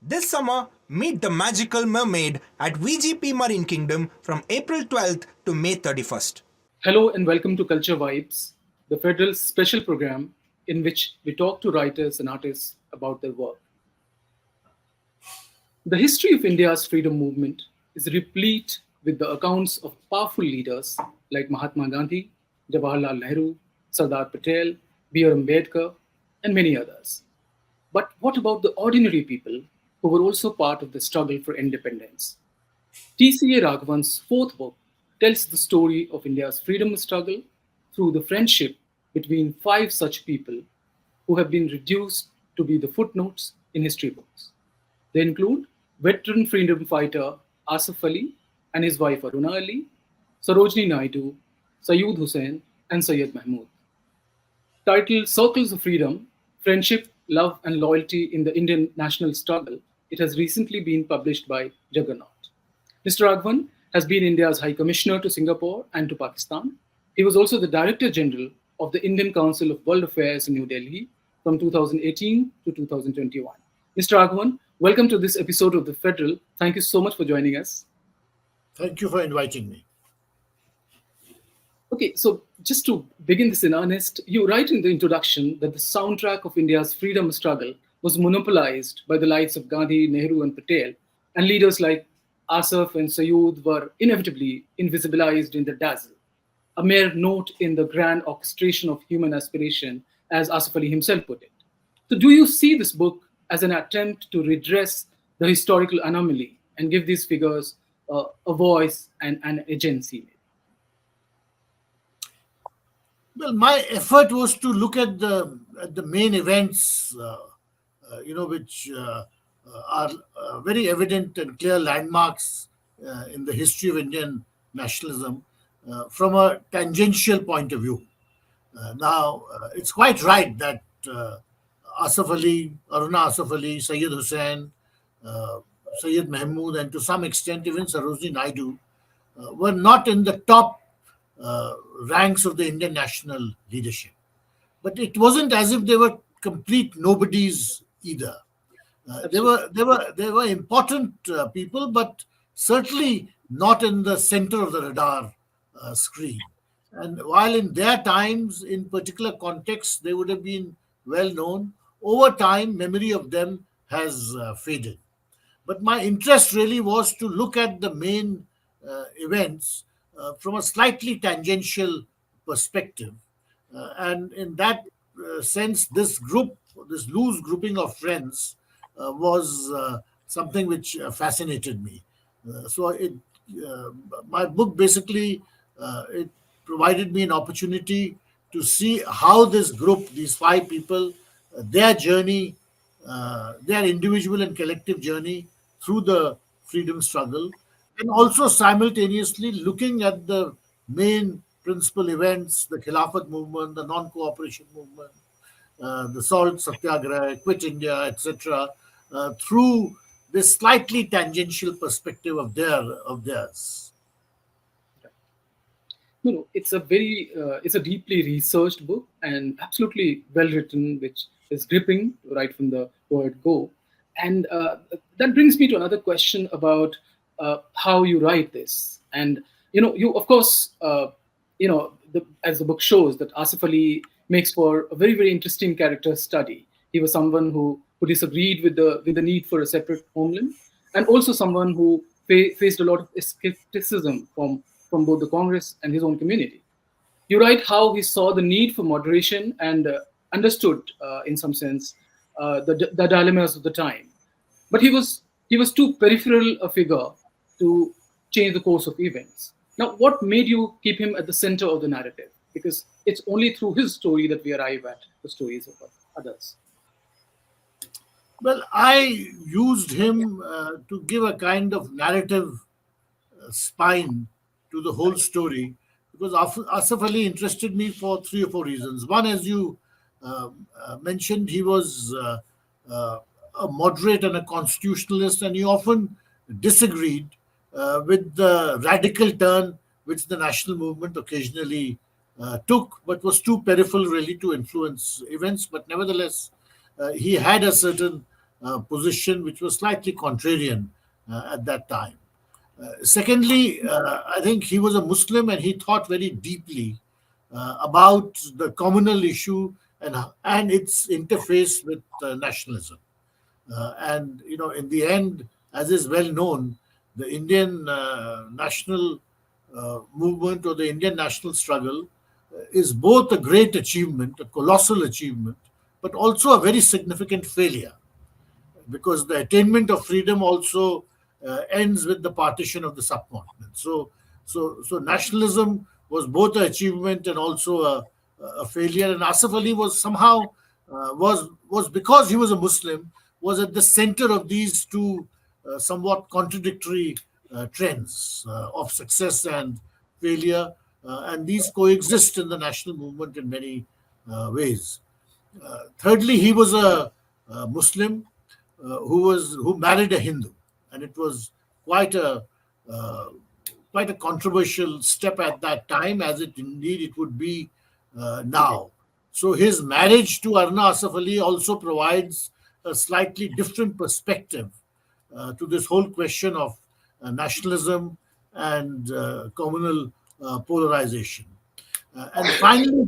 This summer, meet the magical mermaid at VGP Marine Kingdom from April 12th to May 31st. Hello and welcome to Culture Vibes, the Federal special program in which we talk to writers and artists about their work. The history of India's freedom movement is replete with the accounts of powerful leaders like Mahatma Gandhi, Jawaharlal Nehru, Sardar Patel, B.R. Ambedkar, and many others. But what about the ordinary people who were also part of the struggle for independence? TCA Raghavan's fourth book tells the story of India's freedom struggle through the friendship between five such people who have been reduced to be the footnotes in history books. They include veteran freedom fighter Asaf Ali and his wife Aruna Ali, Sarojini Naidu, Syud Hossain, and Syed Mahmud. Titled Circles of Freedom, Friendship, Love and Loyalty in the Indian National Struggle, it has recently been published by Juggernaut. Mr. Raghavan has been India's High Commissioner to Singapore and to Pakistan. He was also the Director General of the Indian Council of World Affairs in New Delhi from 2018 to 2021. Mr. Raghavan, welcome to this episode of The Federal. Thank you so much for joining us. Thank you for inviting me. Okay, so just to begin this in earnest, you write in the introduction that the soundtrack of India's freedom struggle was monopolized by the likes of Gandhi, Nehru, and Patel, and leaders like Asaf and Syud were inevitably invisibilized in the dazzle, a mere note in the grand orchestration of human aspiration, as Asaf Ali himself put it. So, do you see this book as an attempt to redress the historical anomaly and give these figures a voice and an agency? Well, my effort was to look at the main events, which are very evident and clear landmarks in the history of Indian nationalism from a tangential point of view. It's quite right that Asaf Ali, Aruna Asaf Ali, Syed Hossain, Syed Mahmud, and to some extent even Sarojini Naidu were not in the top ranks of the Indian national leadership. But it wasn't as if they were complete nobodies either. They were important people, but certainly not in the center of the radar screen. And while in their times, in particular contexts, they would have been well known, over time, memory of them has faded. But my interest really was to look at the main events from a slightly tangential perspective. And in that sense, this loose grouping of friends was something which fascinated me. My book basically it provided me an opportunity to see how this group, these five people, their journey, their individual and collective journey through the freedom struggle, and also simultaneously looking at the main principal events, the Khilafat movement, the non-cooperation movement, the Salt Satyagraha, Quit India, etc., through this slightly tangential perspective of theirs. No, it's a deeply researched book and absolutely well written, which is gripping right from the word go. And that brings me to another question about how you write this. And you of course, as the book shows, that Asaf Ali makes for a very, very interesting character study. He was someone who disagreed with the need for a separate homeland, and also someone who faced a lot of skepticism from both the Congress and his own community. You write how he saw the need for moderation and understood, in some sense, the dilemmas of the time. But he was too peripheral a figure to change the course of events. Now, what made you keep him at the center of the narrative? Because it's only through his story that we arrive at the stories of others. Well, I used him to give a kind of narrative spine to the whole story, because Asaf Ali interested me for three or four reasons. One, as you mentioned, he was a moderate and a constitutionalist, and he often disagreed with the radical turn which the national movement occasionally took, but was too peripheral really to influence events. But nevertheless, he had a certain position which was slightly contrarian at that time. Secondly, I think he was a Muslim and he thought very deeply about the communal issue and its interface with nationalism. And in the end, as is well known, the Indian national movement or the Indian national struggle is both a great achievement, a colossal achievement, but also a very significant failure, because the attainment of freedom also ends with the partition of the subcontinent. So nationalism was both an achievement and also a failure. And Asaf Ali was somehow was because he was a Muslim, was at the center of these two somewhat contradictory trends of success and failure, and these coexist in the national movement in many ways. Thirdly, he was a Muslim who married a Hindu, and it was quite a quite a controversial step at that time, as it would be now. So his marriage to Aruna Asaf Ali also provides a slightly different perspective to this whole question of nationalism and communal polarization. And finally,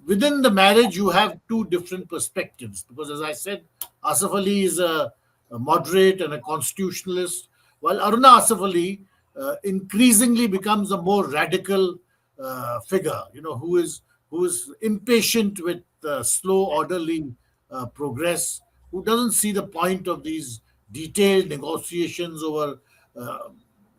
within the marriage, you have two different perspectives, because, as I said, Asaf Ali is a moderate and a constitutionalist, while Aruna Asaf Ali increasingly becomes a more radical figure, who is impatient with slow, orderly progress, who doesn't see the point of these detailed negotiations over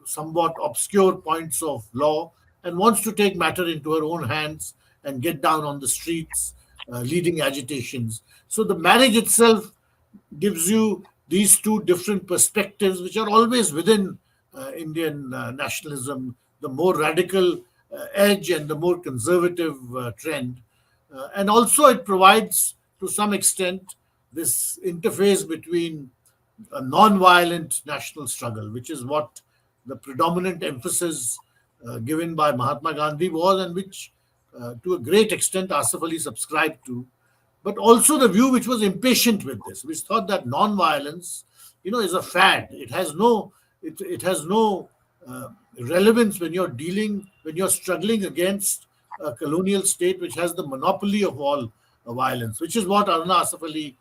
somewhat obscure points of law, and wants to take matter into her own hands and get down on the streets, leading agitations. So the marriage itself gives you these two different perspectives, which are always within Indian nationalism, the more radical edge and the more conservative trend. And also it provides, to some extent, this interface between a non-violent national struggle, which is what the predominant emphasis given by Mahatma Gandhi was, and which to a great extent Asaf Ali subscribed to, but also the view which was impatient with this, which thought that non-violence, is a fad. It has no relevance when you're struggling against a colonial state which has the monopoly of all violence, which is what Aruna Asaf Ali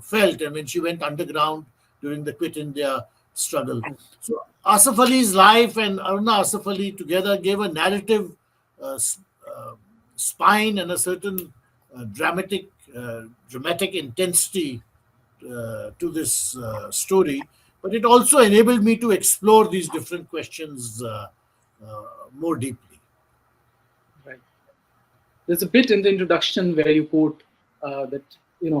felt, and when she went underground during the Quit India struggle. So Asaf Ali's life and Aruna Asaf Ali together gave a narrative spine and a certain dramatic intensity to this story, but it also enabled me to explore these different questions more deeply. Right. There's a bit in the introduction where you quote that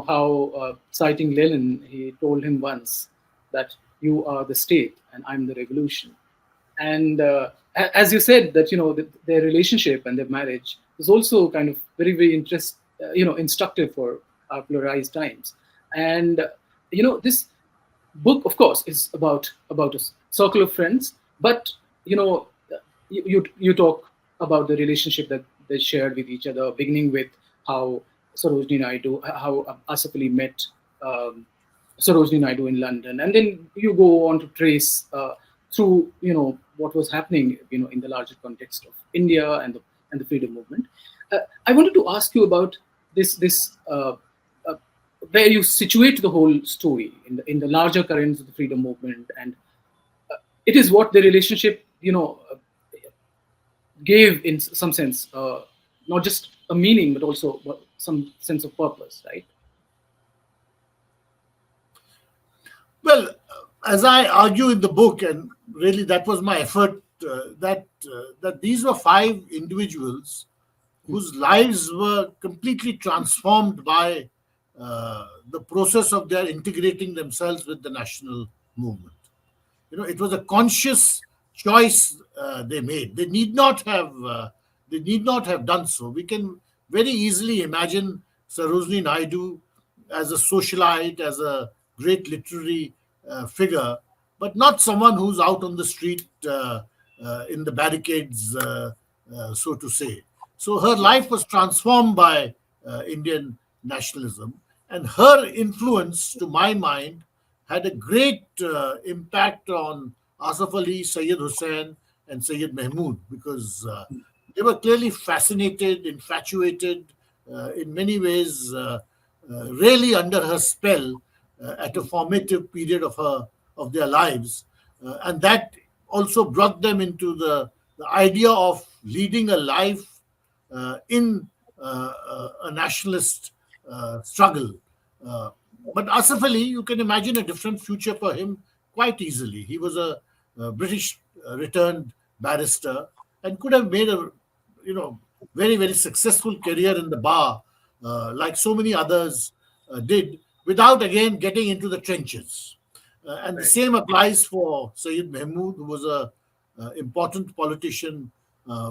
how, citing Lenin, he told him once that you are the state and I'm the revolution. And as you said, that their relationship and their marriage is also kind of very, very instructive for our polarized times. And this book, of course, is about a circle of friends, but you talk about the relationship that they shared with each other, beginning with how Sarojini Naidu, how Asaf Ali met Sarojini Naidu in London, and then you go on to trace through what was happening in the larger context of India and the freedom movement. I wanted to ask you about this where you situate the whole story in the larger currents of the freedom movement, and it is what the relationship gave in some sense, not just a meaning but also some sense of purpose, right? Well, as I argue in the book, and really that was my effort, that these were five individuals whose lives were completely transformed by the process of their integrating themselves with the national movement. It was a conscious choice they made. They need not have done so. We can very easily imagine Sarojini Naidu as a socialite, as a great literary figure, but not someone who's out on the street in the barricades, so to say. So her life was transformed by Indian nationalism, and her influence, to my mind, had a great impact on Asaf Ali, Syed Hossain, and Syed Mahmud, because they were clearly fascinated, infatuated, in many ways, really under her spell at a formative period of their lives, and that also brought them into the idea of leading a life in a nationalist struggle. Uh, but Asaf Ali, you can imagine a different future for him quite easily. He was a British returned barrister and could have made a very very successful career in the bar, like so many others did, without again getting into the trenches. And the Right. same applies for Syed Mahmud, who was a important politician,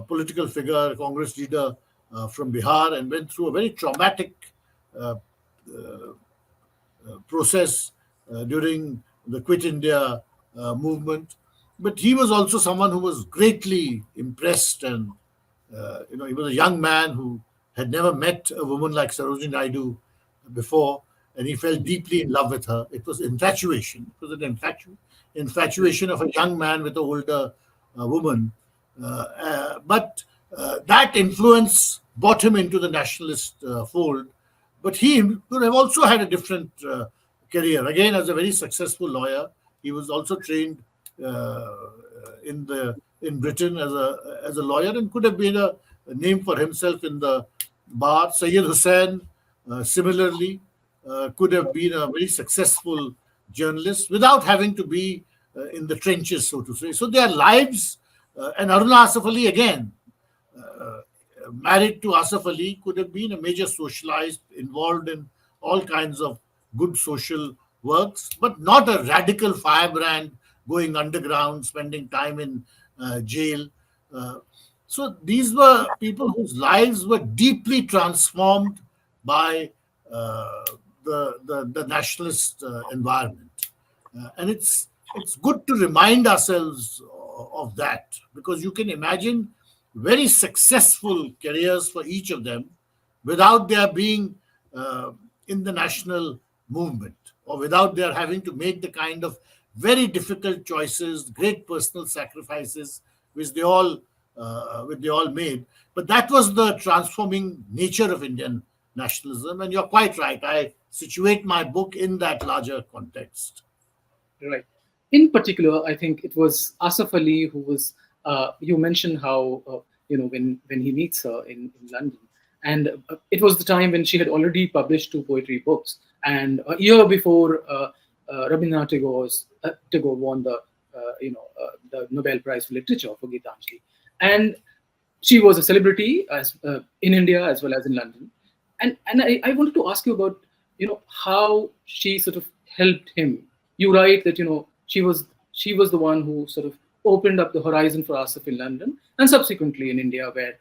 political figure, Congress leader from Bihar, and went through a very traumatic uh, process during the Quit India movement. But he was also someone who was greatly impressed, and he was a young man who had never met a woman like Sarojini Naidu before, and he fell deeply in love with her. It was infatuation. It was an infatuation of a young man with an older woman. But that influence brought him into the nationalist fold. But he could have also had a different career. Again, as a very successful lawyer, he was also trained uh, in Britain as a lawyer, and could have been a name for himself in the bar. Syed Hussain, similarly, could have been a very successful journalist without having to be in the trenches, so to say. So their lives, and Aruna Asaf Ali again, married to Asaf Ali, could have been a major socialist, involved in all kinds of good social works, but not a radical firebrand going underground, spending time in jail. Uh, so these were people whose lives were deeply transformed by the nationalist environment. And it's good to remind ourselves of that, because you can imagine very successful careers for each of them without their being in the national movement, or without their having to make the kind of very difficult choices, great personal sacrifices which they all made. But that was the transforming nature of Indian nationalism, and you're quite right. I situate my book in that larger context. Right. In particular, I think it was Asaf Ali who was. You mentioned how when he meets her in London, and it was the time when she had already published two poetry books, and a year before Rabindranath Tagore won the Nobel Prize for Literature for Gitanjali, and she was a celebrity as in India as well as in London, and I wanted to ask you about how she sort of helped him. You write that she was the one who sort of opened up the horizon for Asif in London and subsequently in India, where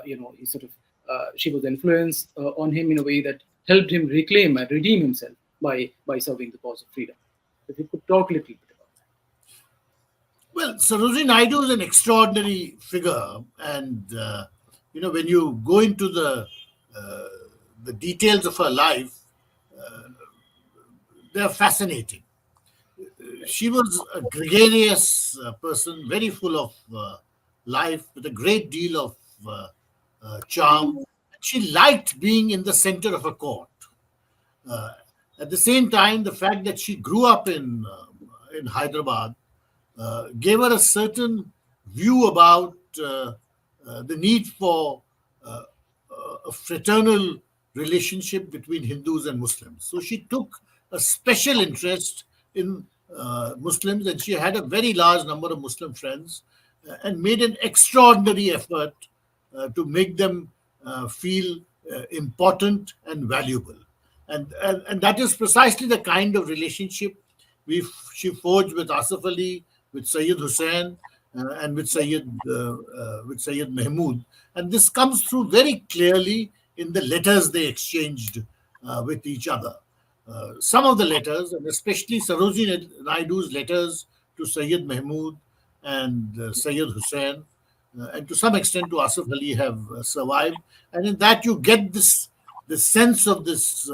he sort of she was influenced on him in a way that helped him reclaim and redeem himself by serving the cause of freedom. If you could talk a little bit about that. Well, Sarojini Naidu is an extraordinary figure, and when you go into the details of her life, they're fascinating. She was a gregarious person, very full of life, with a great deal of charm. She liked being in the center of a court. Uh, at the same time, the fact that she grew up in Hyderabad gave her a certain view about the need for uh, a fraternal relationship between Hindus and Muslims. So she took a special interest in Muslims, and she had a very large number of Muslim friends, and made an extraordinary effort to make them feel important and valuable. And that is precisely the kind of relationship she forged with Asaf Ali, with Syed Hussain, and with Syed Mahmud. And this comes through very clearly in the letters they exchanged with each other. Some of the letters, and especially Sarojini Naidu's letters to Syed Mahmud and Syed Hussain, and to some extent to Asaf Ali, have survived. And in that you get the sense of this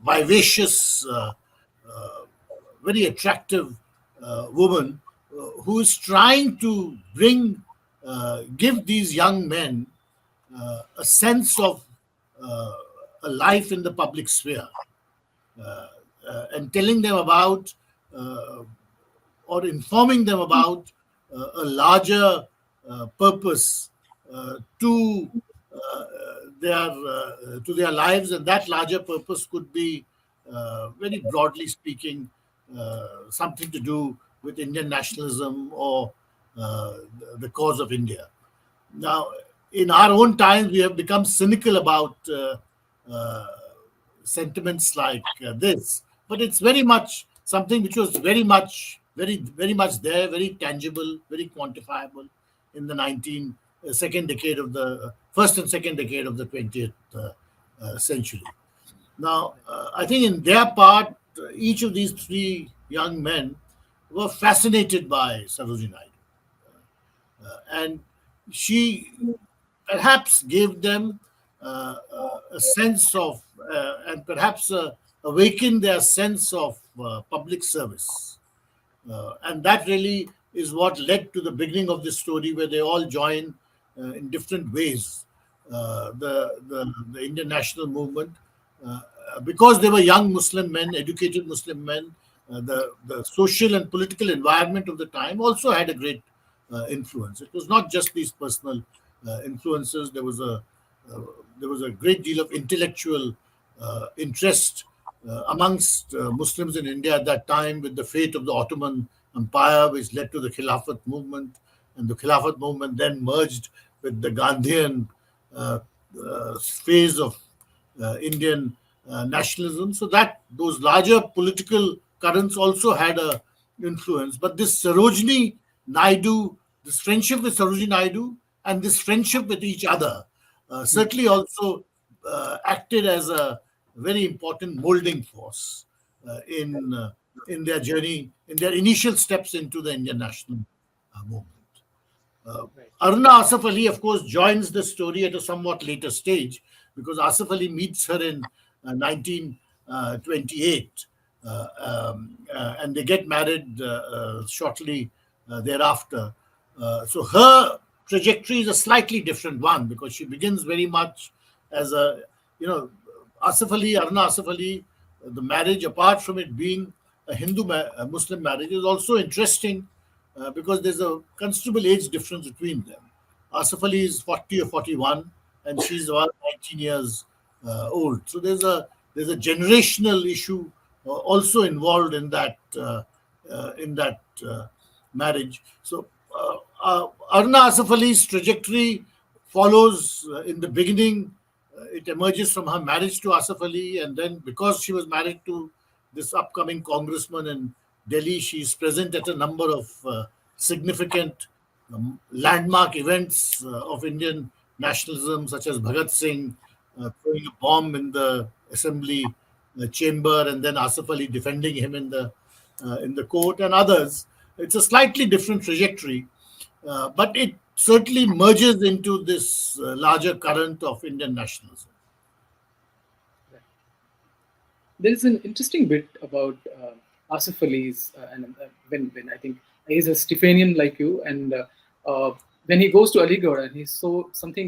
vivacious very attractive woman who is trying to give these young men a sense of a life in the public sphere, and telling them about uh, or informing them about a larger purpose to their lives, and that larger purpose could be, very broadly speaking, something to do with Indian nationalism or the cause of India. Now, in our own times, we have become cynical about uh, sentiments like this, but it's very much something which was very much there, very tangible, very quantifiable in the 19 second decade of the first and second decade of the 20th century. Now, I think in their part, each of these three young men were fascinated by Sarojini Naidu, and she perhaps gave them a sense of, and perhaps awakened their sense of public service. And that really is what led to the beginning of this story, where they all join in different ways the Indian national movement. Because they were young Muslim men, educated Muslim men, the social and political environment of the time also had a great influence. It was not just these personal influences. There was a great deal of intellectual interest amongst Muslims in India at that time, with the fate of the Ottoman Empire, which led to the Khilafat movement, and the Khilafat movement then merged with the Gandhian phase of Indian nationalism. So that those larger political currents also had a influence. But this Sarojini Naidu, this friendship with Sarojini Naidu, and this friendship with each other certainly also acted as a very important molding force in their journey, in their initial steps into the Indian national movement. Uh, Aruna Asaf Ali, of course, joins the story at a somewhat later stage, because Asaf Ali meets her in 1928, and they get married shortly thereafter. So her trajectory is a slightly different one, because she begins very much as a, Aruna Asaf Ali, the marriage, apart from it being a Muslim marriage, is also interesting because there's a considerable age difference between them. Asaf Ali is 40 or 41, and she's about 19 years old. So there's a generational issue also involved in that marriage. So Aruna Asaf Ali's trajectory follows in the beginning. It emerges from her marriage to Asaf Ali, and then because she was married to this upcoming congressman in Delhi, she's present at a number of significant landmark events of Indian nationalism, such as Bhagat Singh throwing a bomb in the assembly chamber, and then Asaf Ali defending him in the court, and others. It's a slightly different trajectory, but it certainly merges into this larger current of Indian nationalism. There is an interesting bit about Asaf Ali's, and when I think he's a Stephanian like you, and when he goes to Aligarh and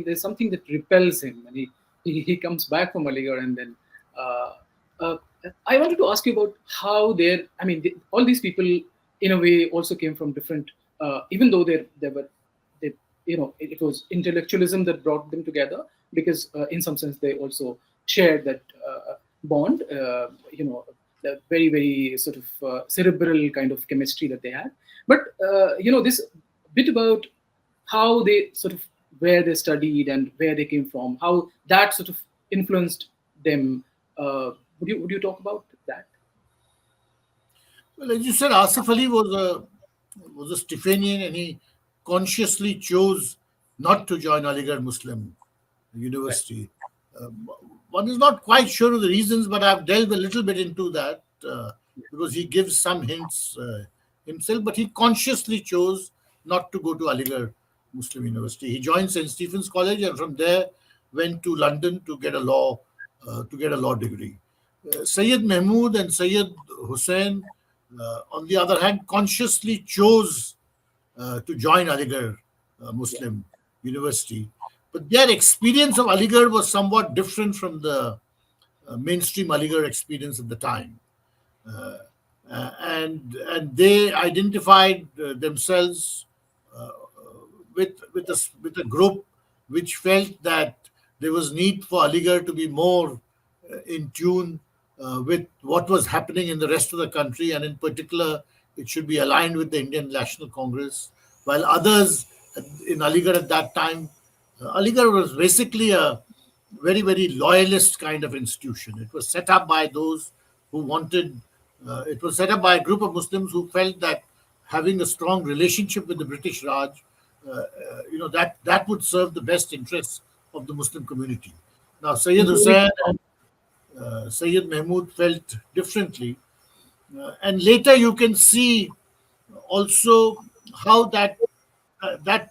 there's something that repels him, and he comes back from Aligarh, and then I wanted to ask you about how all these people in a way also came from different, even though it was intellectualism that brought them together, because in some sense they also shared that bond, the very, very sort of cerebral kind of chemistry that they had. But this bit about how they sort of, where they studied and where they came from, how that sort of influenced them. Would you talk about that? Well, as you said, Asaf Ali was a Stephanian, and he consciously chose not to join Aligarh Muslim University. Right. One is not quite sure of the reasons, but I've delved a little bit into that because he gives some hints himself, but he consciously chose not to go to Aligarh Muslim University. He joined St. Stephen's College, and from there went to London to get a law degree. Syed Mahmud and Syed Hossain, on the other hand, consciously chose to join Aligarh Muslim University. But their experience of Aligarh was somewhat different from the mainstream Aligarh experience at the time. And they identified themselves with a group which felt that there was need for Aligarh to be more in tune with what was happening in the rest of the country, and in particular, it should be aligned with the Indian National Congress. While others in Aligarh at that time, Aligarh was basically a very loyalist kind of institution. It was set up by those who wanted. It was set up by a group of Muslims who felt that having a strong relationship with the British Raj, that would serve the best interests of the Muslim community. Now, Syed Hussain and Syed Mahmud felt differently, and later you can see also how that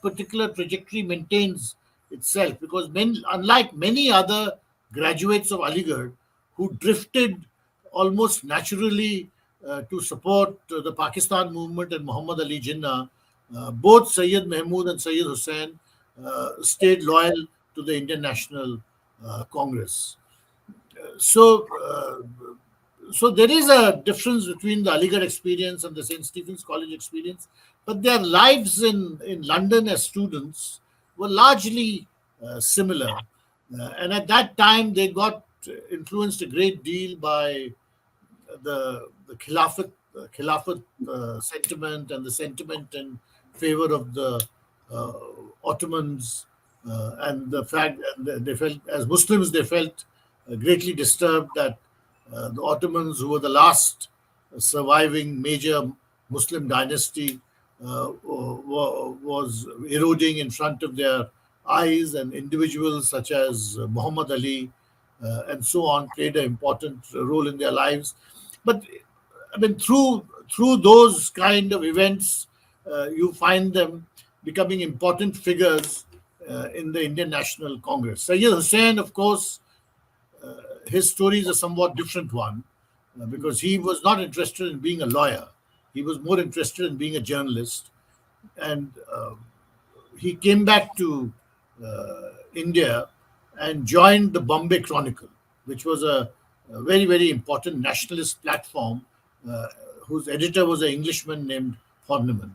particular trajectory maintains itself, because unlike many other graduates of Aligarh who drifted almost naturally to support the Pakistan movement and Muhammad Ali Jinnah, both Syed Mahmud and Syed Hussain stayed loyal to the Indian National Congress. So, so there is a difference between the Aligarh experience and the St. Stephen's College experience, but their lives in London as students were largely similar. And at that time, they got influenced a great deal by the Khilafat sentiment and the sentiment in favor of the uh, Ottomans, and the fact that they felt, as Muslims, they felt greatly disturbed that the Ottomans, who were the last surviving major Muslim dynasty, was eroding in front of their eyes, and individuals such as Muhammad Ali and so on played an important role in their lives. But I mean, through those kind of events, you find them becoming important figures in the Indian National Congress. Syed Hussain, of course, his story is a somewhat different one, because he was not interested in being a lawyer. He was more interested in being a journalist. And he came back to India and joined the Bombay Chronicle, which was a very important nationalist platform, whose editor was an Englishman named Horniman.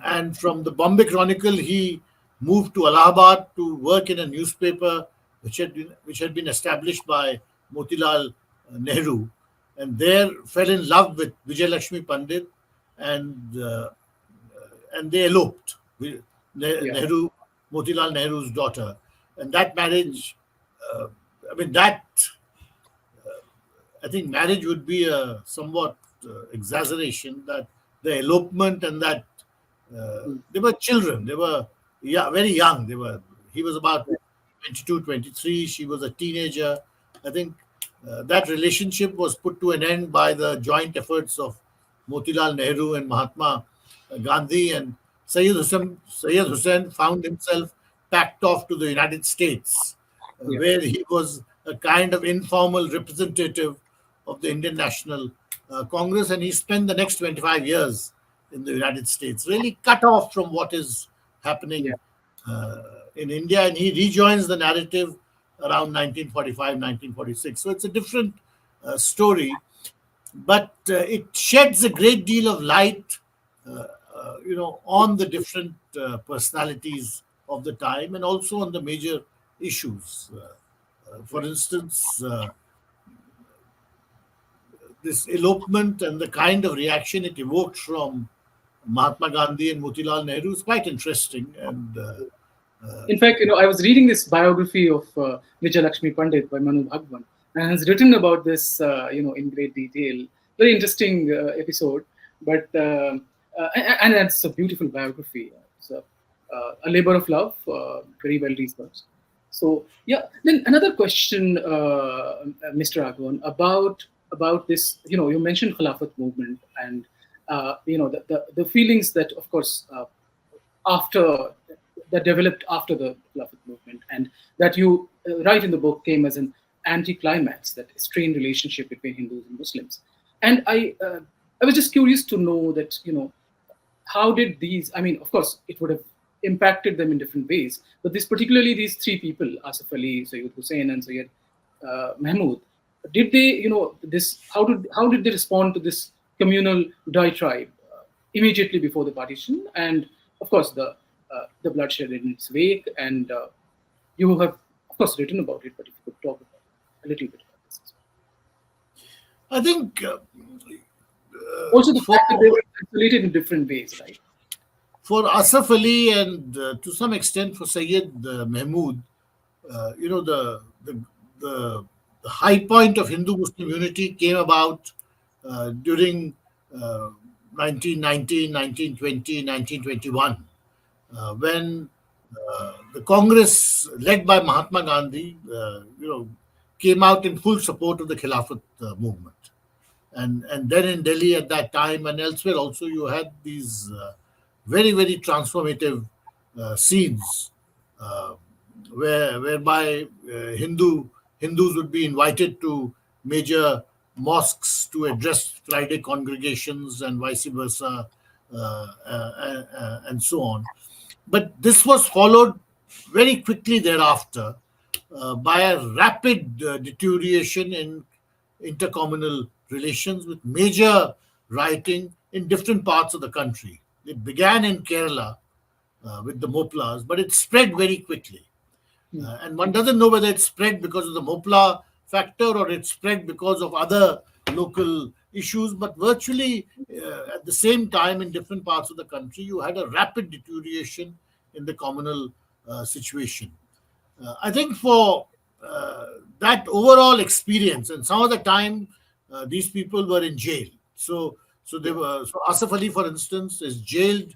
And from the Bombay Chronicle, he moved to Allahabad to work in a newspaper which had been established by Motilal Nehru, and there fell in love with Vijay Lakshmi Pandit, and they eloped. Nehru, Motilal Nehru's daughter, and that marriage. I mean, that I think marriage would be a somewhat exaggeration. That the elopement and that they were children. They were very young. He was about 22, 23. She was a teenager. I think that relationship was put to an end by the joint efforts of Motilal Nehru and Mahatma Gandhi, and Syed Hussain found himself packed off to the United States, where he was a kind of informal representative of the Indian National Congress, and he spent the next 25 years in the United States, really cut off from what is happening in India, and he rejoins the narrative around 1945, 1946. So it's a different story, but it sheds a great deal of light, on the different personalities of the time, and also on the major issues. For instance, this elopement and the kind of reaction it evoked from Mahatma Gandhi and Motilal Nehru is quite interesting. And in fact, I was reading this biography of Vijay Lakshmi Pandit by Manu Bhagwan, and has written about this, in great detail. Very interesting episode, but and it's a beautiful biography. It's a labor of love, very well researched. So then another question, Mr. Raghavan, about this. You mentioned Khilafat movement, and the feelings that, of course, that developed after the Khilafat movement, and that you write in the book came as an anticlimax, that strained relationship between Hindus and Muslims. And I was just curious to know that, how did these, I mean, of course, it would have impacted them in different ways, but particularly these three people, Asaf Ali, Syud Hossain, and Syed Mahmud, did they, how did they respond to this communal diatribe immediately before the partition? And of course, the bloodshed in its wake, and you have, of course, written about it, but if you could talk about a little bit about this as well. I think Also, the fact that they were isolated in different ways, right? for Asaf Ali and to some extent for Syed Mahmud, the high point of Hindu-Muslim unity came about during 1919, 1920, 1921, when the Congress led by Mahatma Gandhi, came out in full support of the Khilafat movement. And then in Delhi at that time and elsewhere also, you had these very, very transformative scenes whereby Hindus would be invited to major mosques to address Friday congregations and vice versa, and so on. But this was followed very quickly thereafter by a rapid deterioration in intercommunal relations, with major rioting in different parts of the country. It began in Kerala with the Moplas, but it spread very quickly. And one doesn't know whether it spread because of the Mopla factor or it spread because of other local issues, but virtually at the same time in different parts of the country, you had a rapid deterioration in the communal situation. I think for that overall experience, and some of the time these people were in jail. So Asaf Ali, for instance, is jailed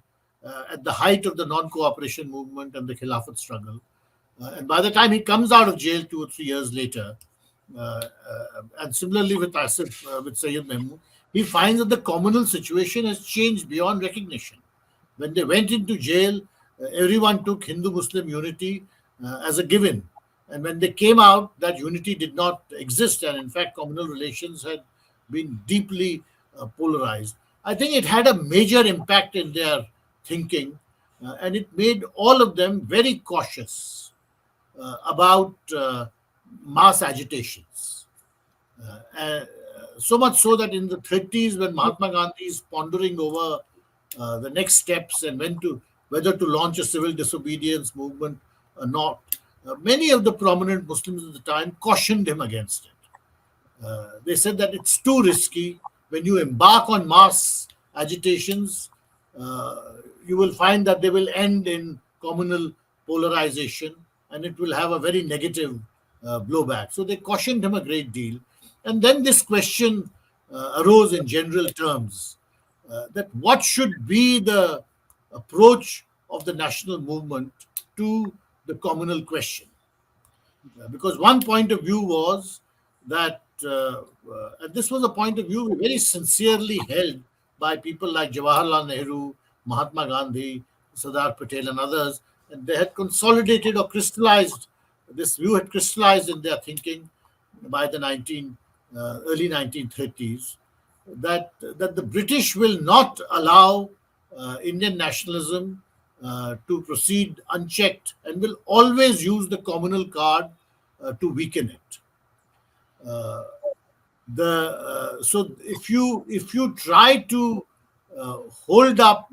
at the height of the non-cooperation movement and the Khilafat struggle. And by the time he comes out of jail 2 or 3 years later, and similarly with Asif, with Syed Mahmud, he finds that the communal situation has changed beyond recognition. When they went into jail, everyone took Hindu-Muslim unity as a given. And when they came out, that unity did not exist. And in fact, communal relations had been deeply polarized. I think it had a major impact in their thinking, and it made all of them very cautious about mass agitations. So much so that in the 30s, when Mahatma Gandhi is pondering over the next steps and whether to launch a civil disobedience movement or not, many of the prominent Muslims at the time cautioned him against it. They said that it's too risky. When you embark on mass agitations, you will find that they will end in communal polarization and it will have a very negative blowback. So they cautioned him a great deal. And then this question arose in general terms that what should be the approach of the national movement to the communal question. Because one point of view was that, and this was a point of view very sincerely held by people like Jawaharlal Nehru, Mahatma Gandhi, Sardar Patel, and others, and they had consolidated or crystallized, this view had crystallized in their thinking by the early 1930s, that the British will not allow Indian nationalism to proceed unchecked and will always use the communal card to weaken it. So if you try to hold up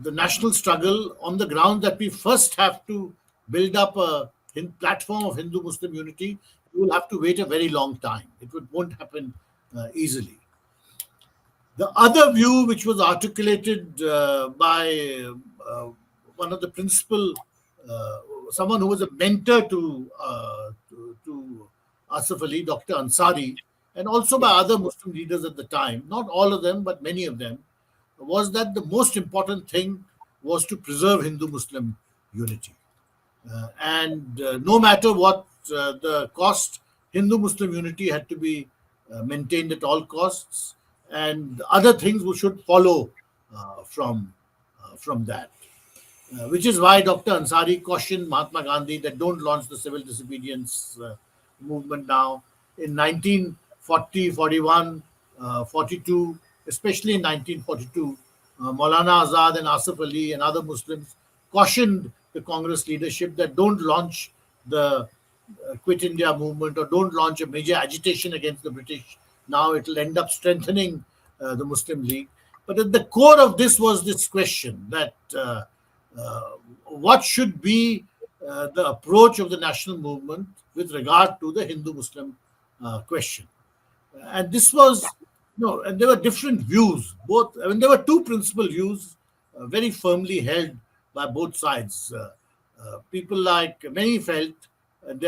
the national struggle on the ground that we first have to build up a platform of Hindu-Muslim unity, you will have to wait a very long time. It won't happen easily. The other view, which was articulated by one of the principal, someone who was a mentor to Asaf Ali, Dr. Ansari, and also by other Muslim leaders at the time, not all of them, but many of them, was that the most important thing was to preserve Hindu-Muslim unity. And no matter what the cost, Hindu-Muslim unity had to be maintained at all costs, and other things we should follow from that. which is why Dr. Ansari cautioned Mahatma Gandhi that don't launch the civil disobedience movement now. In 1940, 41, 42, especially in 1942, Maulana Azad and Asaf Ali and other Muslims cautioned the Congress leadership that don't launch the Quit India movement or don't launch a major agitation against the British. Now it will end up strengthening the Muslim League. But at the core of this was this question that what should be the approach of the national movement with regard to the Hindu Muslim question. And this was, and there were different views. There were two principal views very firmly held by both sides. People like many felt, and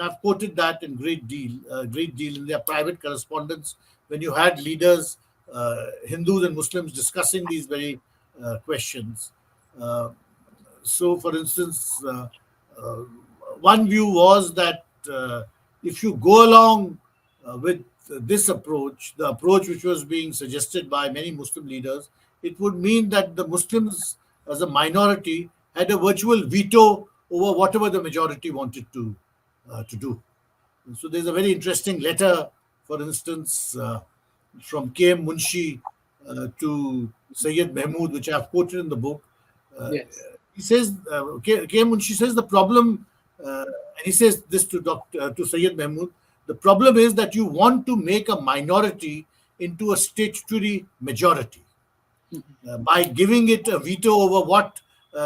I've quoted that in great deal in their private correspondence when you had leaders, Hindus and Muslims, discussing these very questions. So, for instance, uh, one view was that if you go along with this approach, the approach which was being suggested by many Muslim leaders, it would mean that the Muslims as a minority had a virtual veto over whatever the majority wanted to do. So there's a very interesting letter, for instance, from K.M. Munshi to Syed Mahmud, which I've quoted in the book. Yes. He says, K.M. Munshi says the problem, and he says this to Syed Mahmud, the problem is that you want to make a minority into a statutory majority by giving it a veto over what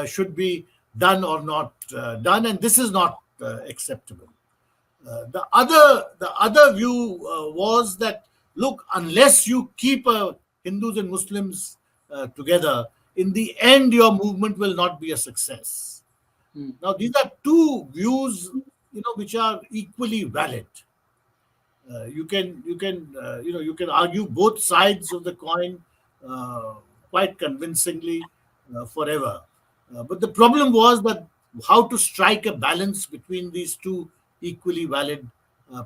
should be done or not done, and this is not acceptable. The other view was that, look, unless you keep Hindus and Muslims together, in the end your movement will not be a success. Now these are two views, which are equally valid. You can argue both sides of the coin quite convincingly forever. But the problem was that how to strike a balance between these two equally valid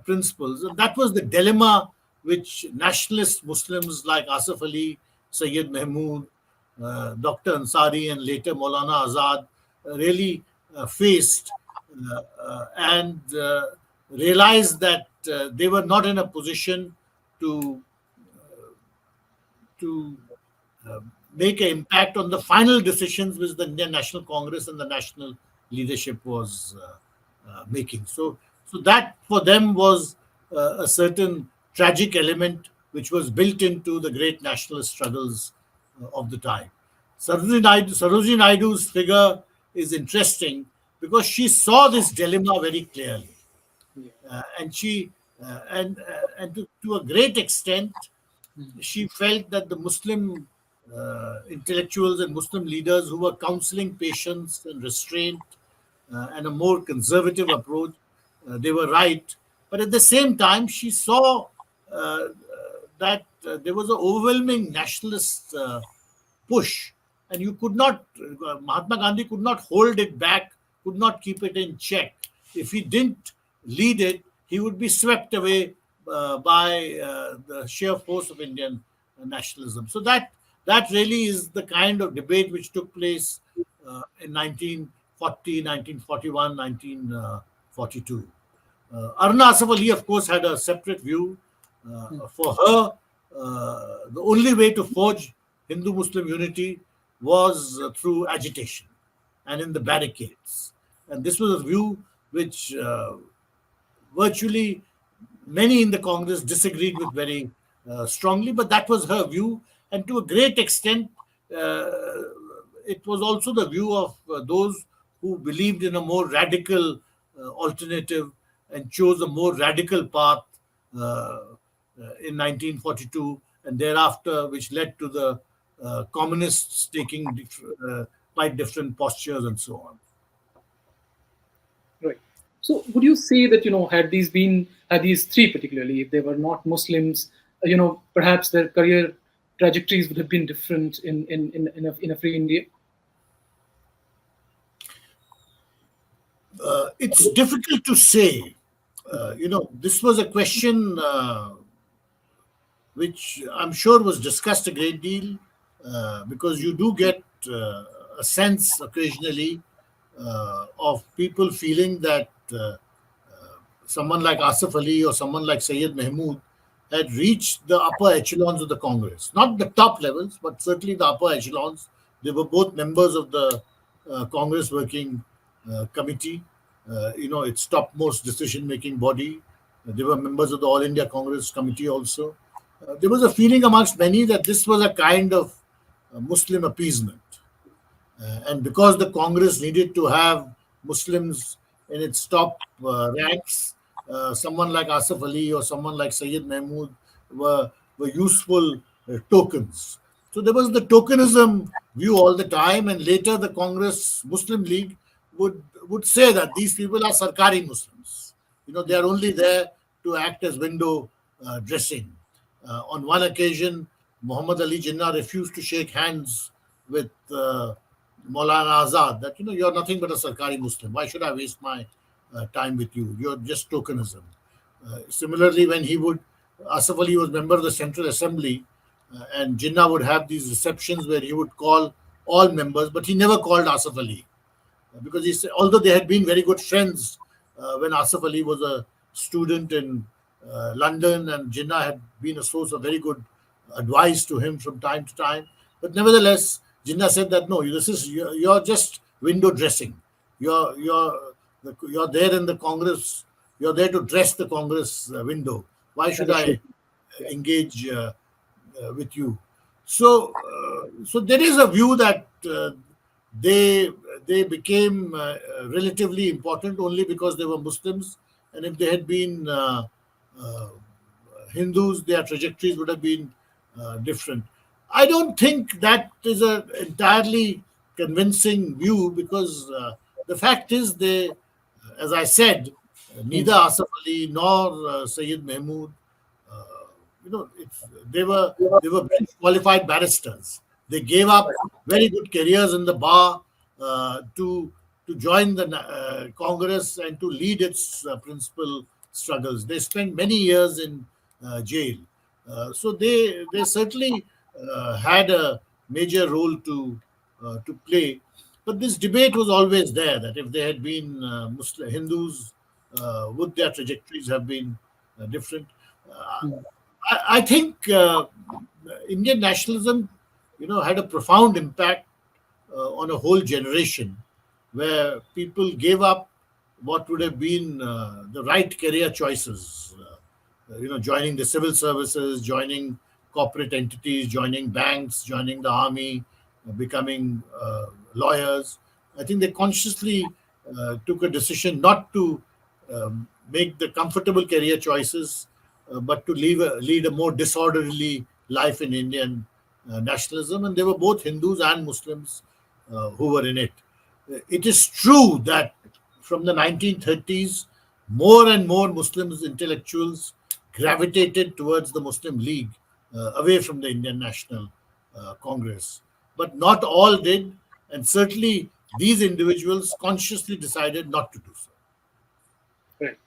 principles, and that was the dilemma which nationalist Muslims like Asaf Ali, Syed Mahmud, Dr. Ansari, and later Maulana Azad really faced, and realized that they were not in a position to to make an impact on the final decisions which the Indian National Congress and the national leadership was making. So that for them was a certain tragic element which was built into the great nationalist struggles of the time. Sarojini Naidu's figure is interesting because she saw this dilemma very clearly, and to a great extent, she felt that the Muslim intellectuals and Muslim leaders who were counseling patience and restraint and a more conservative approach, they were right. But at the same time, she saw that there was an overwhelming nationalist push, and you could not, Mahatma Gandhi could not hold it back, could not keep it in check. If he didn't lead it, he would be swept away by the sheer force of Indian nationalism. So that really is the kind of debate which took place in 1940, 1941, 1942. Aruna Asaf Ali, of course, had a separate view. For her, the only way to forge Hindu-Muslim unity was through agitation and in the barricades. And this was a view which virtually many in the Congress disagreed with very strongly, but that was her view. And to a great extent, it was also the view of those who believed in a more radical alternative and chose a more radical path in 1942 and thereafter, which led to the communists taking quite different postures and so on. Right. So would you say that, had these three particularly, if they were not Muslims, perhaps their career trajectories would have been different in a free India? It's difficult to say. This was a question which I'm sure was discussed a great deal because you do get a sense occasionally of people feeling that someone like Asaf Ali or someone like Syed Mahmud had reached the upper echelons of the Congress. Not the top levels, but certainly the upper echelons. They were both members of the Congress Working Committee, its topmost decision making body. They were members of the All India Congress Committee also. There was a feeling amongst many that this was a kind of Muslim appeasement. And because the Congress needed to have Muslims in its top ranks, someone like Asaf Ali or someone like Syed Mahmud were useful tokens. So there was the tokenism view all the time, and later the Congress Muslim League would say that these people are Sarkari Muslims. They are only there to act as window dressing. On one occasion, Muhammad Ali Jinnah refused to shake hands with Maulana Azad, that you're nothing but a Sarkari Muslim. Why should I waste my time with you? You're just tokenism. Similarly, when Asaf Ali was member of the Central Assembly, and Jinnah would have these receptions where he would call all members, but he never called Asaf Ali because he said, although they had been very good friends when Asaf Ali was a student in London, and Jinnah had been a source of very good advice to him from time to time, but nevertheless, Jinnah said that no, you're just window dressing. You're there in the Congress. You're there to dress the Congress window. Why should I engage with you? So there is a view that they became relatively important only because they were Muslims, and if they had been Hindus, their trajectories would have been different. I don't think that is an entirely convincing view because the fact is as I said, neither Asaf Ali nor Syed Mahmud, they were very qualified barristers. They gave up very good careers in the bar to join the Congress and to lead its principal struggles. They spent many years in jail, so they certainly had a major role to play. But this debate was always there that if they had been Muslim Hindus, would their trajectories have been different? I think Indian nationalism, had a profound impact on a whole generation, where people gave up what would have been the right career choices. Joining the civil services, joining corporate entities, joining banks, joining the army, becoming lawyers. I think they consciously took a decision not to make the comfortable career choices, but to lead a more disorderly life in Indian nationalism. And they were both Hindus and Muslims who were in it. It is true that from the 1930s, more and more Muslims intellectuals gravitated towards the Muslim League, away from the Indian National Congress. But not all did, and certainly these individuals consciously decided not to do so. Right.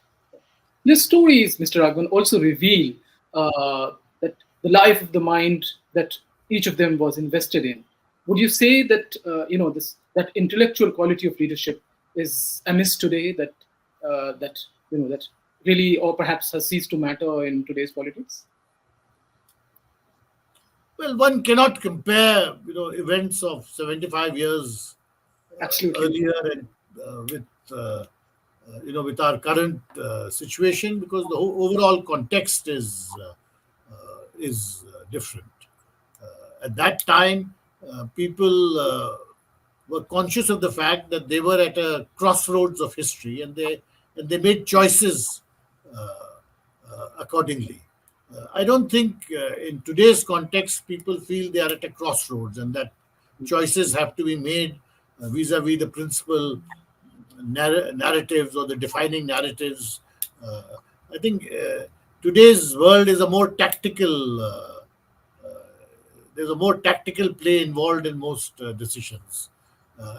The stories, Mr. Raghavan, also reveal that the life of the mind that each of them was invested in. Would you say that that intellectual quality of leadership is amiss today? That really, or perhaps has ceased to matter in today's politics? Well, one cannot compare, events of 75 years Absolutely. earlier and with our current situation, because the overall context is different. At that time, people were conscious of the fact that they were at a crossroads of history, and they made choices accordingly. I don't think in today's context people feel they are at a crossroads and that choices have to be made vis-a-vis the principal narratives or the defining narratives. I think today's world is a more tactical. There's a more tactical play involved in most decisions.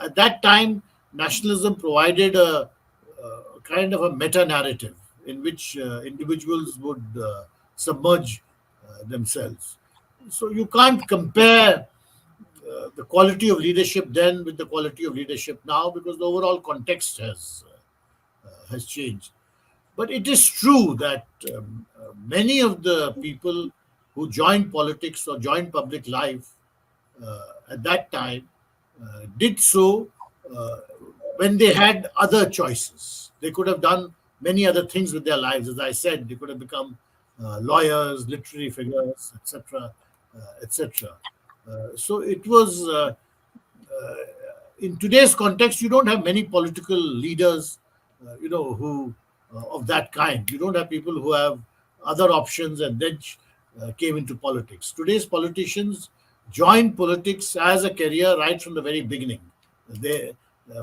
At that time, nationalism provided a kind of a meta narrative in which individuals would submerge themselves. So you can't compare the quality of leadership then with the quality of leadership now, because the overall context has changed. But it is true that many of the people who joined politics or joined public life at that time did so uh, when they had other choices. They could have done many other things with their lives. As I said, they could have become lawyers, literary figures, etc., etc. So it was in today's context. You don't have many political leaders, who of that kind. You don't have people who have other options and then came into politics. Today's politicians joined politics as a career right from the very beginning. They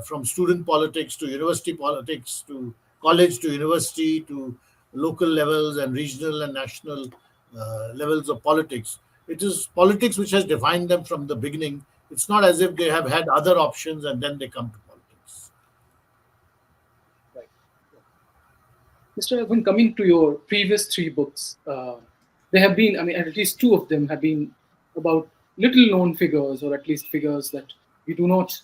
from student politics to university politics to college to university to local levels and regional and national levels of politics. It is politics which has defined them from the beginning. It's not as if they have had other options and then they come to politics. Right. Mr. When coming to your previous three books, they have been, I mean, at least two of them have been about little known figures, or at least figures that we do not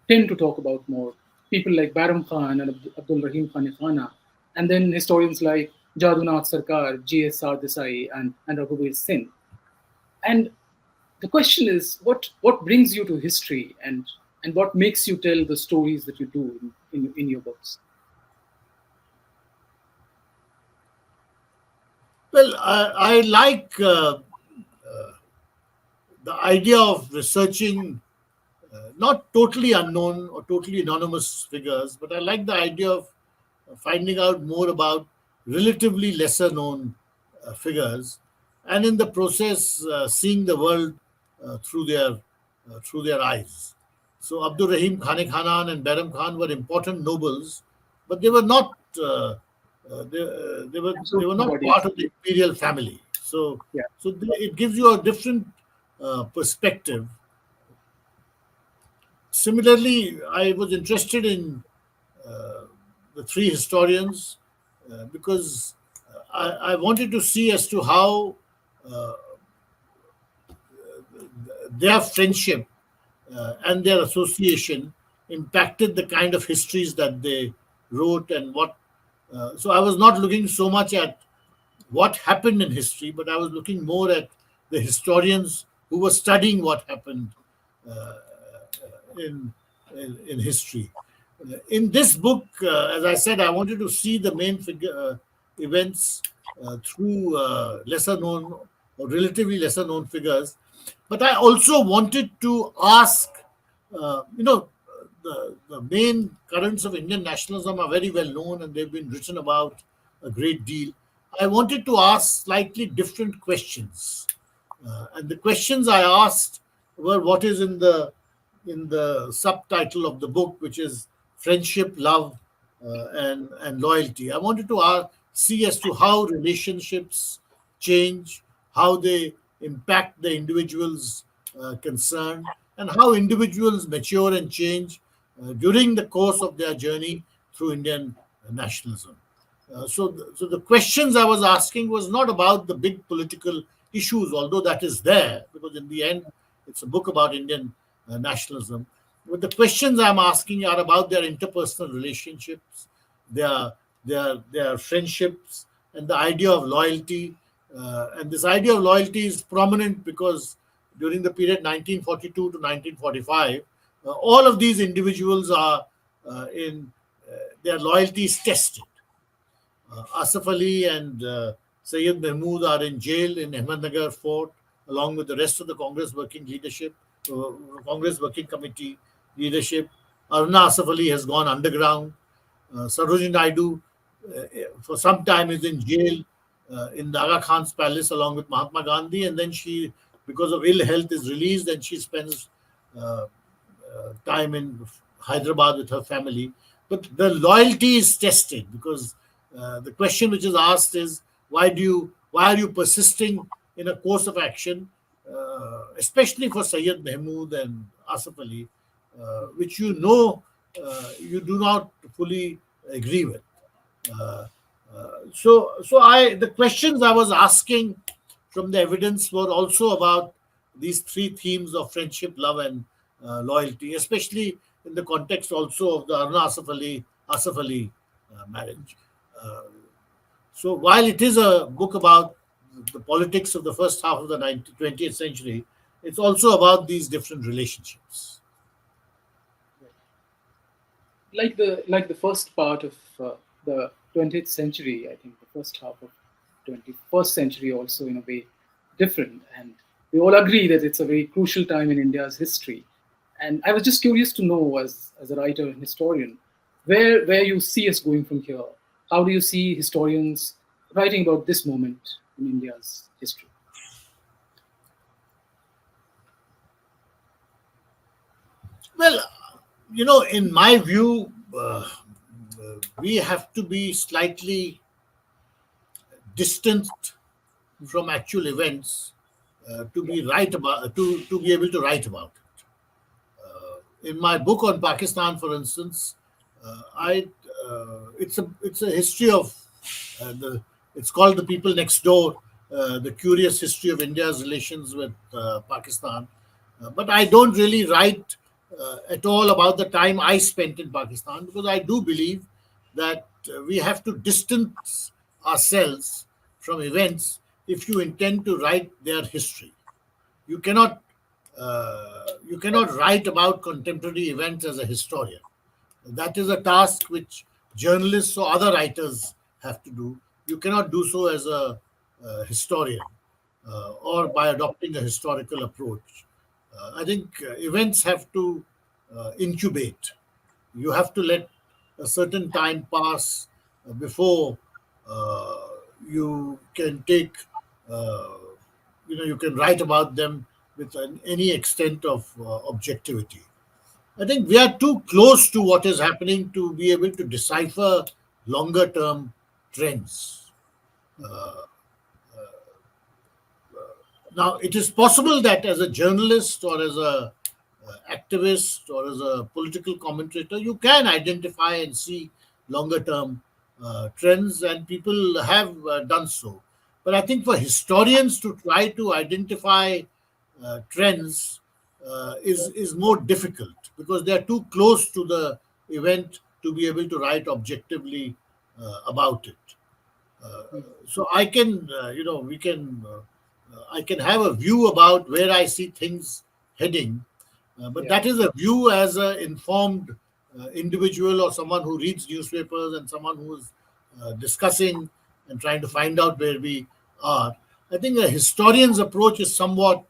tend to talk about more. People like Baram Khan and Abdul Rahim Khana, and then historians like Jadunath Sarkar, G.S. Sardesai, and Raghuveer Singh. And the question is, what brings you to history, and what makes you tell the stories that you do in your books? Well, I like the idea of researching not totally unknown or totally anonymous figures, but I like the idea of finding out more about relatively lesser known figures, and in the process seeing the world through their eyes. So Abdul Rahim Khan and Baram Khan were important nobles, but they were not they were not part of the imperial family. So Yeah. it gives you a different perspective. Similarly, I was interested in the three historians because I wanted to see as to how their friendship and their association impacted the kind of histories that they wrote and what. So I was not looking so much at what happened in history, but I was looking more at the historians who were studying what happened uh, in, in history. In this book, as I said, I wanted to see the main events through lesser known or relatively lesser known figures, but I also wanted to ask, the main currents of Indian nationalism are very well known and they've been written about a great deal. I wanted to ask slightly different questions, and the questions I asked were what is in the subtitle of the book, which is friendship, love, and loyalty. I wanted to see as to how relationships change, how they impact the individuals concerned, and how individuals mature and change during the course of their journey through Indian nationalism. So the questions I was asking was not about the big political issues, although that is there, because in the end, it's a book about Indian nationalism. But the questions I'm asking are about their interpersonal relationships, their friendships, and the idea of loyalty. And this idea of loyalty is prominent because during the period 1942 to 1945, all of these individuals are in their loyalty is tested. Asaf Ali and Syed Mahmud are in jail in Ahmednagar Fort, along with the rest of the Congress working leadership, Congress working committee leadership. Aruna Asaf Ali has gone underground. Sarojini Naidu, for some time, is in jail in the Aga Khan's palace along with Mahatma Gandhi, and then she, because of ill health, is released and she spends time in Hyderabad with her family. But the loyalty is tested because the question which is asked is why are you persisting in a course of action, especially for Syed Mahmud and Asaf Ali, which you do not fully agree with. So the questions I was asking from the evidence were also about these three themes of friendship, love, and loyalty, especially in the context also of the Aruna Asaf Ali marriage. Uh, so while it is a book about the politics of the first half of the 20th century, it's also about these different relationships. Like the first part of the 20th century, I think the first half of 21st century also in a way different, and we all agree that it's a very crucial time in India's history. And I was just curious to know, as a writer and historian, where you see us going from here. How do you see historians writing about this moment in India's history? Well, in my view, we have to be slightly distanced from actual events to be able to write about it. In my book on Pakistan, for instance, I it's a history of the it's called The People Next Door, the curious history of India's relations with Pakistan. But I don't really write at all about the time I spent in Pakistan, because I do believe that we have to distance ourselves from events if you intend to write their history. You cannot write about contemporary events as a historian. That is a task which journalists or other writers have to do. You cannot do so as a historian or by adopting a historical approach. I think events have to incubate. You have to let a certain time pass before you can take, you can write about them with any extent of objectivity. I think we are too close to what is happening to be able to decipher longer term trends. Now, it is possible that as a journalist or as a activist or as a political commentator, you can identify and see longer term trends, and people have done so. But I think for historians to try to identify trends is more difficult, because they are too close to the event to be able to write objectively about it. So I can, we can, I can have a view about where I see things heading, but Yeah. that is a view as an informed individual or someone who reads newspapers and someone who is discussing and trying to find out where we are. I think a historian's approach is somewhat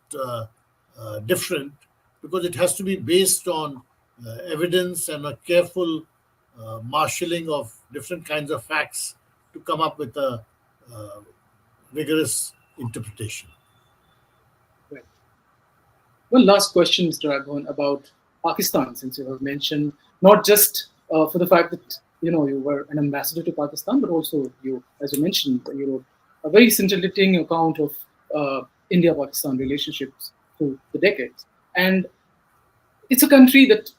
different, because it has to be based on evidence and a careful marshalling of different kinds of facts to come up with a uh, rigorous interpretation. Right. One last question, Mr. Raghavan, about Pakistan, since you have mentioned not just for the fact that you were an ambassador to Pakistan, but also you, as you mentioned, you wrote a very scintillating account of India-Pakistan relationships through the decades, and it's a country that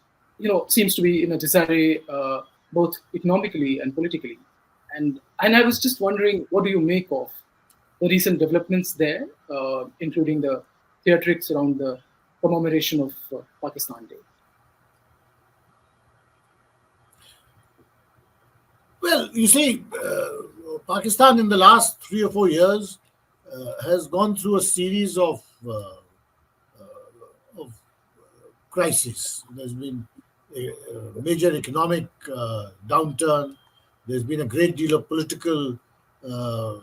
seems to be in a disarray, both economically and politically. And I was just wondering, what do you make of the recent developments there, including the theatrics around the commemoration of Pakistan Day? Well, you see, Pakistan in the last 3 or 4 years has gone through a series of crises. There's been a major economic downturn. There's been a great deal of uh,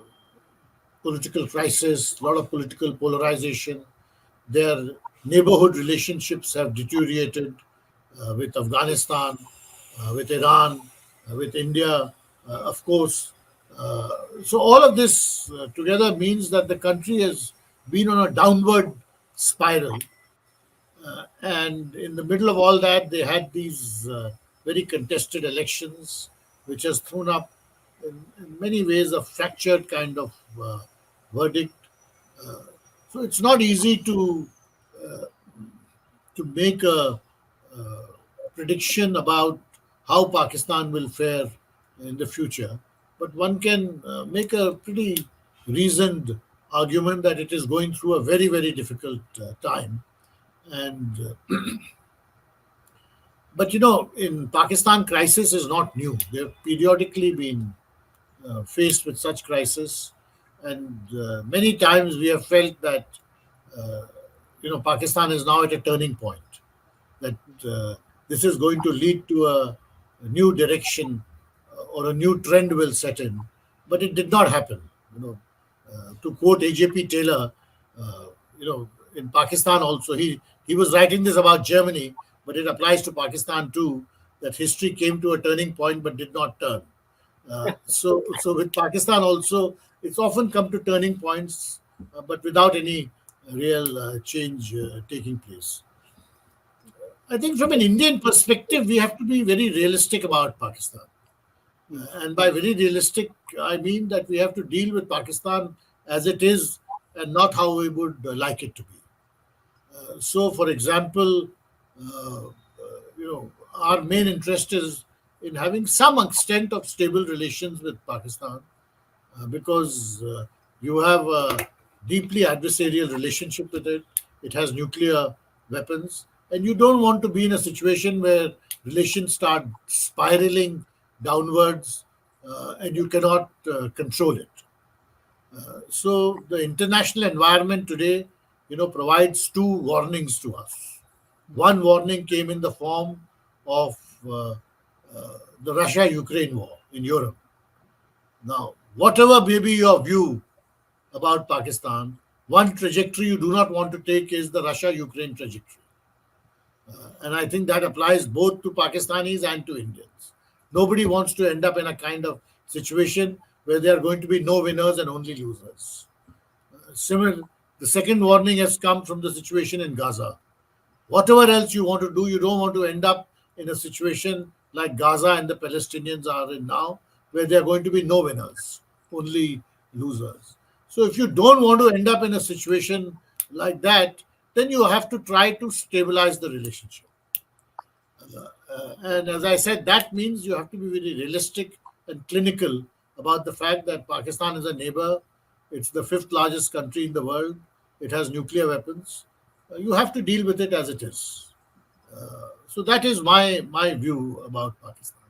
political crisis, a lot of political polarization. Their neighborhood relationships have deteriorated with Afghanistan, with Iran, with India, of course. Uh, so all of this together means that the country has been on a downward spiral. And in the middle of all that, they had these very contested elections, which has thrown up, in many ways, a fractured kind of verdict. So it's not easy to make a prediction about how Pakistan will fare in the future, but one can make a pretty reasoned argument that it is going through a very, very difficult time. And but in Pakistan, crisis is not new. They've periodically been faced with such crisis, and many times we have felt that uh, Pakistan is now at a turning point. That this is going to lead to a new direction or a new trend will set in, but it did not happen. To quote AJP Taylor, uh, in Pakistan also, he was writing this about Germany, but it applies to Pakistan too. That history came to a turning point but did not turn. So with Pakistan also, it's often come to turning points, but without any real change taking place. I think from an Indian perspective, we have to be very realistic about Pakistan. And by very realistic, I mean that we have to deal with Pakistan as it is and not how we would like it to be. So, for example, our main interest is in having some extent of stable relations with Pakistan because you have a deeply adversarial relationship with it. It has nuclear weapons, and you don't want to be in a situation where relations start spiraling downwards and you cannot control it. So the international environment today, provides two warnings to us. One warning came in the form of the Russia-Ukraine war in Europe. Now, whatever may be your view about Pakistan, one trajectory you do not want to take is the Russia-Ukraine trajectory. And I think that applies both to Pakistanis and to Indians. Nobody wants to end up in a kind of situation where there are going to be no winners and only losers. The second warning has come from the situation in Gaza. Whatever else you want to do, you don't want to end up in a situation like Gaza and the Palestinians are in now, where there are going to be no winners, only losers. So if you don't want to end up in a situation like that, then you have to try to stabilize the relationship. And as I said, that means you have to be very realistic and clinical about the fact that Pakistan is a neighbor. It's the fifth largest country in the world. It has nuclear weapons. You have to deal with it as it is. So that is my view about Pakistan.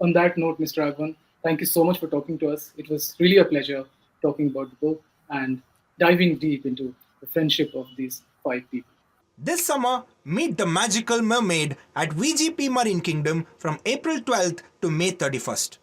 On that note, Mr. Raghavan, thank you so much for talking to us. It was really a pleasure talking about the book and diving deep into the friendship of these five people. This summer, meet the magical mermaid at VGP Marine Kingdom from April 12th to May 31st.